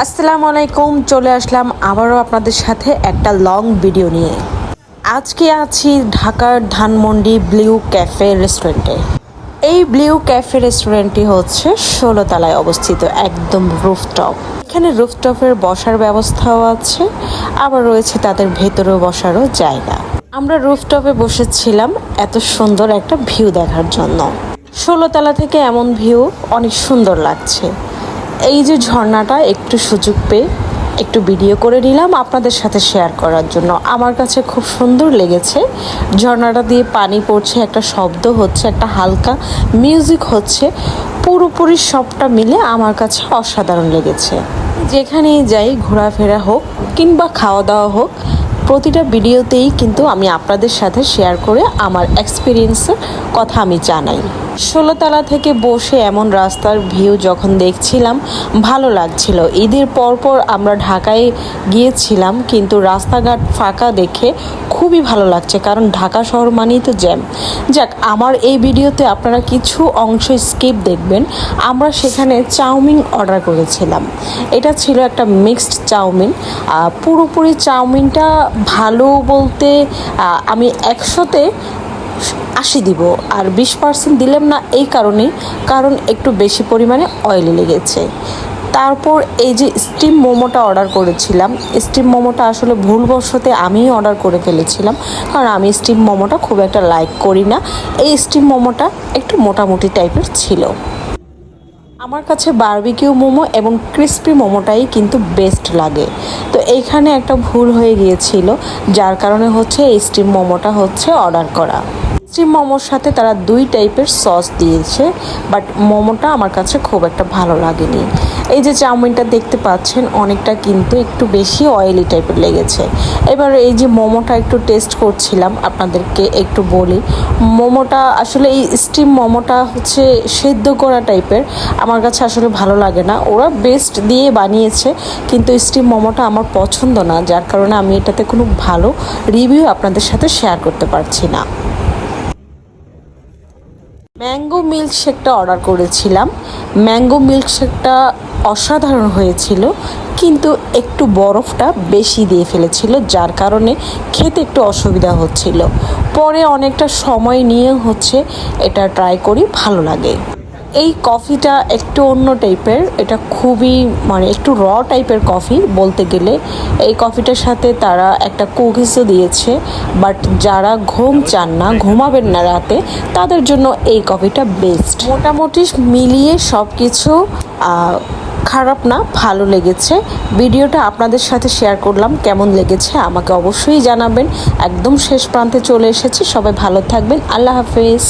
আসসালামু আলাইকুম, চলে আসলাম আবারও আপনাদের সাথে একটা লং ভিডিও নিয়ে। আজকে আছি ঢাকার ধানমন্ডি ব্লু ক্যাফে রেস্টুরেন্টে। এই ব্লু ক্যাফে রেস্টুরেন্টটি হচ্ছে 16 তলায় অবস্থিত, একদম রুফটপ। এখানে রুফটপের বসার ব্যবস্থাও আছে, আবার রয়েছে তাদের ভেতরেও বসারও জায়গা। আমরা রুফটপে বসেছিলাম এত সুন্দর একটা ভিউ দেখার জন্য। 16 তলা থেকে এমন ভিউ অনেক সুন্দর লাগছে। এই যে ঝর্ণাটা, একটু সুযোগ পেয়ে একটু ভিডিও করে নিলাম আপনাদের সাথে শেয়ার করার জন্য। আমার কাছে খুব সুন্দর লেগেছে। ঝর্ণাটা দিয়ে পানি পড়ছে, একটা শব্দ হচ্ছে, একটা হালকা মিউজিক হচ্ছে, পুরোপুরি সবটা মিলে আমার কাছে অসাধারণ লেগেছে। যেখানেই যাই, ঘোরাফেরা হোক কিংবা খাওয়া দাওয়া হোক, প্রতিটা ভিডিওতেই কিন্তু আমি আপনাদের সাথে শেয়ার করে আমার এক্সপিরিয়েন্সের কথা আমি জানাই। 16 তলা থেকে বসে এমন রাস্তার ভিউ যখন দেখছিলাম ভালো লাগছিল। ঈদের পরপর আমরা ঢাকায় গিয়েছিলাম, কিন্তু রাস্তাঘাট ফাঁকা দেখে খুবই ভালো লাগছে, কারণ ঢাকা শহর মানেই তো জ্যাম। যাক, আমার এই ভিডিওতে আপনারা কিছু অংশ স্কিপ দেখবেন। আমরা সেখানে চাউমিন অর্ডার করেছিলাম। এটা ছিল একটা মিক্সড চাউমিন। পুরোপুরি চাউমিনটা ভালো বলতে আমি 100-তে 80 দিব, আর 20% দিলাম না এই কারণেই, কারণ একটু বেশি পরিমাণে অয়েলি লেগেছে। তারপর এই যে স্টিম মোমোটা অর্ডার করেছিলাম, স্টিম মোমোটা আসলে ভুলবশতে আমিই অর্ডার করে ফেলেছিলাম, কারণ আমি স্টিম মোমোটা খুব একটা লাইক করি না। এই স্টিম মোমোটা একটু মোটামুটি টাইপের ছিল। আমার কাছে বারবিকিউ মোমো এবং ক্রিস্পি মোমোটাই কিন্তু বেস্ট লাগে। তো এইখানে একটা ভুল হয়ে গিয়েছিল, যার কারণে হচ্ছে এই স্টিম মোমোটা হচ্ছে অর্ডার করা। স্টিম মোমোর সাথে তারা 2 টাইপের সস দিয়েছে, বাট মোমোটা আমার কাছে খুব একটা ভালো লাগেনি। এই যে চাউমিনটা দেখতে পাচ্ছেন, অনেকটা কিন্তু একটু বেশি অয়েলি টাইপের লেগেছে। এবার এই যে মোমোটা একটু টেস্ট করছিলাম, আপনাদেরকে একটু বলি। মোমোটা আসলে এই স্টিম মোমোটা হচ্ছে সেদ্ধ করা টাইপের, আমার কাছে আসলে ভালো লাগে না। ওরা বেস্ট দিয়ে বানিয়েছে, কিন্তু স্টিম মোমোটা আমার পছন্দ না, যার কারণে আমি এটাতে কোনো ভালো রিভিউ আপনাদের সাথে শেয়ার করতে পারছি না। ম্যাঙ্গো মিল্কশেকটা অর্ডার করেছিলাম। ম্যাঙ্গো মিল্কশেকটা অসাধারণ হয়েছিল, কিন্তু একটু বরফটা বেশি দিয়ে ফেলেছিল, যার কারণে খেতে একটু অসুবিধা হচ্ছিল। পরে অনেকটা সময় নিয়ে হচ্ছে এটা ট্রাই করি, ভালো লাগে। এই কফিটা একটু অন্য টাইপের, এটা খুবই একটু র টাইপের কফি বলতে গেলে। এই কফিটার সাথে তারা একটা কুকিজও দিয়েছে, বাট যারা ঘুম চান না, ঘুমাবেন না রাতে, তাদের জন্য এই কফিটা বেস্ট। মোটামুটি মিলিয়ে সব কিছু খারাপ না, ভালো লেগেছে। ভিডিওটা আপনাদের সাথে শেয়ার করলাম, কেমন লেগেছে আমাকে অবশ্যই জানাবেন। একদম শেষ প্রান্তে চলে এসেছি, সবাই ভালো থাকবেন, আল্লাহ হাফেজ।